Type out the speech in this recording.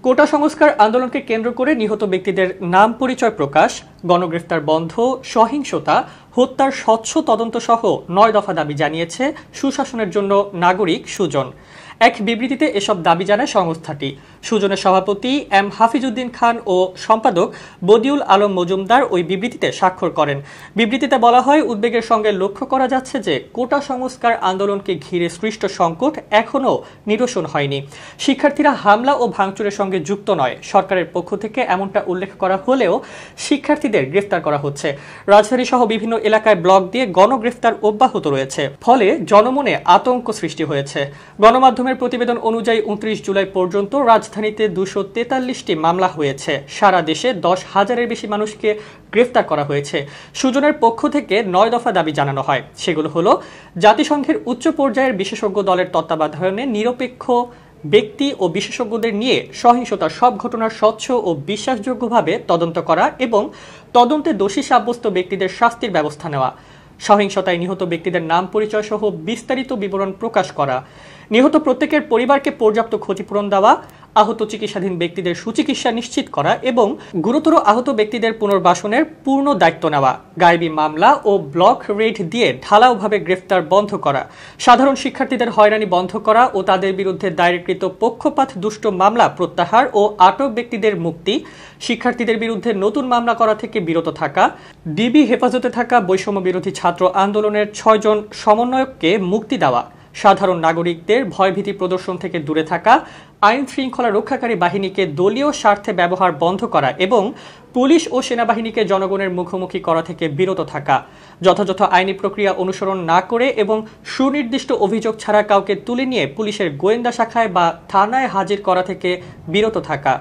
কোটা সংস্কার আন্দোলনকে কেন্দ্র করে নিহত ব্যক্তিদের নাম পরিচয় প্রকাশ, গণগ্রেফতার বন্ধ, সহিংসতা, হত্যার স্বচ্ছ তদন্ত সহ ৯ দফা দাবি জানিয়েছে সুশাসনের জন্য নাগরিক সুজন। এক বিবৃতিতে এসব দাবি জানায় সংস্থাটি। সুজনের সভাপতি এম হাফিজউদ্দিন খান ও সম্পাদক বদিউল আলম মজুমদার ওই বিবৃতিতে স্বাক্ষর করেন। বিবৃতিতে বলা হয়, উদ্বেগের সঙ্গে লক্ষ্য করা যাচ্ছে যে কোটা সংস্কার আন্দোলনকে ঘিরে সৃষ্ট সংকট এখনও নিরসন হয়নি। শিক্ষার্থীরা হামলা ও ভাঙচুরের সঙ্গে যুক্ত নয়, সরকারের পক্ষ থেকে এমনটা উল্লেখ করা হলেও শিক্ষার্থীদের গ্রেফতার করা হচ্ছে। রাজধানী সহ বিভিন্ন এলাকায় ব্লক দিয়ে গণগ্রেফতার অব্যাহত রয়েছে, ফলে জনমনে আতঙ্ক সৃষ্টি হয়েছে। গণমাধ্যমের প্রতিবেদন অনুযায়ী 29 জুলাই পর্যন্ত রাজধানীতে 243টি মামলা হয়েছে। সারা দেশে 10,000-এর বেশি মানুষকে গ্রেফতার করা হয়েছে। সুজনের পক্ষ থেকে 9 দফা দাবি জানানো হয়। সেগুলো হলো, জাতিসংঘের উচ্চ পর্যায়ের বিশেষজ্ঞ দলের তত্ত্বাবধানে নিরপেক্ষ ব্যক্তি ও বিশেষজ্ঞদের নিয়ে সহিংসতার সব ঘটনার স্বচ্ছ ও বিশ্বাসযোগ্যভাবে তদন্ত করা এবং তদন্তে দোষী সাব্যস্ত ব্যক্তিদের শাস্তির ব্যবস্থা নেওয়া, সহিংসতায় নিহত ব্যক্তিদের নাম পরিচয় সহ বিস্তারিত বিবরণ প্রকাশ করা, নিহত প্রত্যেকের পরিবারকে পর্যাপ্ত ক্ষতিপূরণ দেওয়া, আহত চিকিৎসাধীন ব্যক্তিদের সুচিকিৎসা নিশ্চিত করা এবং গুরুতর আহত ব্যক্তিদের পুনর্বাসনের পূর্ণ দায়িত্ব নেওয়া, গায়েবী মামলা ও ব্লক রেড দিয়ে ঢালাওভাবে গ্রেফতার বন্ধ করা, সাধারণ শিক্ষার্থীদের হয়রানি বন্ধ করা ও তাদের বিরুদ্ধে দায়েরকৃত পক্ষপাত দুষ্ট মামলা প্রত্যাহার ও আটক ব্যক্তিদের মুক্তি, শিক্ষার্থীদের বিরুদ্ধে নতুন মামলা করা থেকে বিরত থাকা, ডিবি হেফাজতে থাকা বৈষম্য বিরোধী ছাত্র আন্দোলনের 6 জন সমন্বয়ককে মুক্তি দেওয়া, সাধারণ নাগরিকদের ভয়ভীতি প্রদর্শন থেকে দূরে থাকা, আইন শৃঙ্খলা রক্ষাকারী বাহিনীকে দলীয় স্বার্থে ব্যবহার বন্ধ করা এবং পুলিশ ও সেনাবাহিনীকে জনগণের মুখোমুখি করা থেকে বিরত থাকা, যথাযথ আইনি প্রক্রিয়া অনুসরণ না করে এবং সুনির্দিষ্ট অভিযোগ ছাড়া কাউকে তুলে নিয়ে পুলিশের গোয়েন্দা শাখায় বা থানায় হাজির করা থেকে বিরত থাকা।